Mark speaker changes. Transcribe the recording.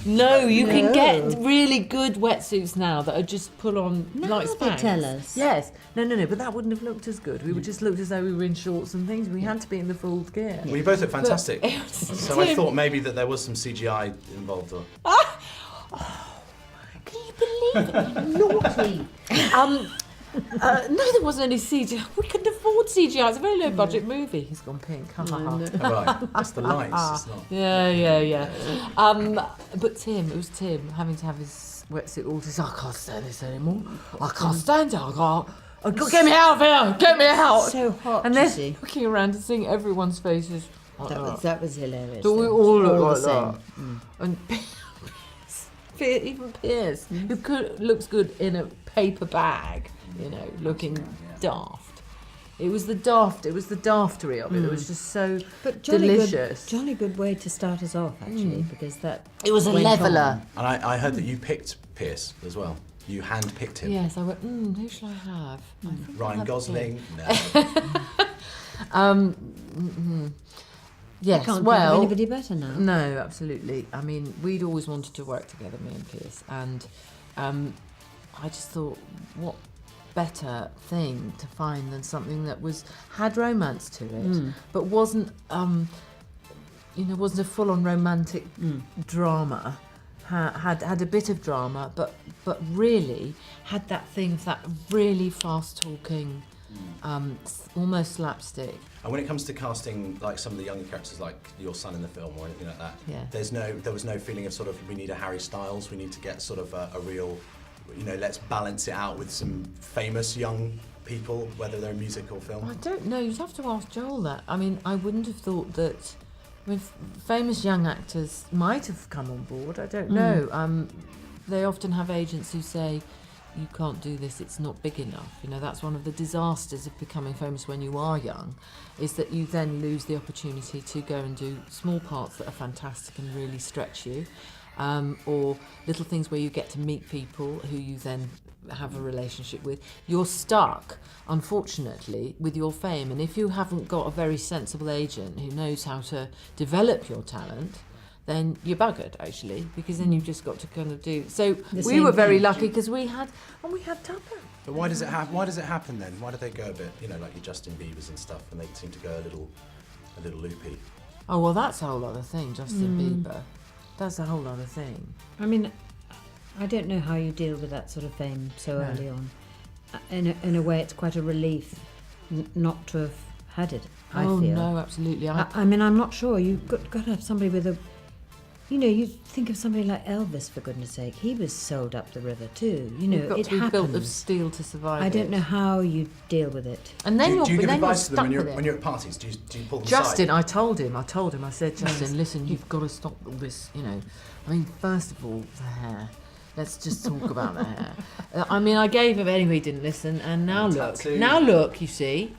Speaker 1: No, you can get really good wetsuits now that are just pull on like Spanx.
Speaker 2: They tell us.
Speaker 1: Yes. No, but that wouldn't have looked as good. We would just looked as though we were in shorts and things. We had to be in the full gear.
Speaker 3: Well, you both look fantastic. So I thought maybe that there was some CGI involved. Or...
Speaker 1: Can you believe it? Naughty. No, there wasn't any CGI. We couldn't afford CGI. It's a very low budget movie. He's gone pink.
Speaker 3: Right, that's the lights. It's not.
Speaker 1: Yeah. But Tim, it was Tim having to have his wetsuit all. He's like, I can't stand this anymore. I can't stand it. Get me out of here. Get me out.
Speaker 2: So hot.
Speaker 1: And then looking around and seeing everyone's faces.
Speaker 2: That was hilarious.
Speaker 1: So we all look like that. And even Piers, who looks good in a paper bag, looking daft. It was the daftery of it. It was just so delicious.
Speaker 2: Jolly good way to start us off, actually, because
Speaker 1: it was a leveller.
Speaker 3: And I heard that you picked Pierce as well. You hand-picked him.
Speaker 1: Yes, I went, who shall I have?
Speaker 3: Ryan Gosling? No.
Speaker 1: Yes,
Speaker 2: I can't think of anybody better now.
Speaker 1: No, absolutely. I mean, we'd always wanted to work together, me and Pierce, and I just thought, what better thing to find than something that had romance to it, but wasn't wasn't a full-on romantic drama. Had a bit of drama, but really had that thing of that really fast-talking, almost slapstick.
Speaker 3: And when it comes to casting, like some of the younger characters, like your son in the film or anything like that, there was no feeling of sort of, we need a Harry Styles, we need to get sort of a real, let's balance it out with some famous young people, whether they're music or film.
Speaker 1: I don't know. You'd have to ask Joel that. I mean, I wouldn't have thought that. I mean, famous young actors might have come on board. I don't know. They often have agents who say, you can't do this, it's not big enough. That's one of the disasters of becoming famous when you are young, is that you then lose the opportunity to go and do small parts that are fantastic and really stretch you, or little things where you get to meet people who you then have a relationship with. You're stuck, unfortunately, with your fame, and if you haven't got a very sensible agent who knows how to develop your talent, then you're buggered, actually, because then you've just got to kind of do. So we were very lucky because we had Tupper.
Speaker 3: But why does it happen then? Why do they go a bit, like your Justin Biebers and stuff, and they seem to go a little loopy?
Speaker 1: Oh well, that's a whole other thing, Justin Bieber. That's a whole other thing.
Speaker 2: I mean, I don't know how you deal with that sort of fame so early on. In a way, it's quite a relief not to have had it. I feel.
Speaker 1: No, absolutely.
Speaker 2: I mean, I'm not sure. You've got to have somebody with a. You think of somebody like Elvis, for goodness sake. He was sold up the river too.
Speaker 1: You've got
Speaker 2: it
Speaker 1: to be
Speaker 2: happens.
Speaker 1: built of steel to survive.
Speaker 2: I don't know how you deal with it.
Speaker 1: And then
Speaker 3: do you give advice to them
Speaker 1: when
Speaker 3: you're at parties? Do you pull them
Speaker 1: Justin,
Speaker 3: aside?
Speaker 1: I told him. I said, Justin, listen, you've got to stop all this. I mean, first of all, the hair. Let's just talk about the hair. I mean, I gave him anyway. He didn't listen, and now look. You see.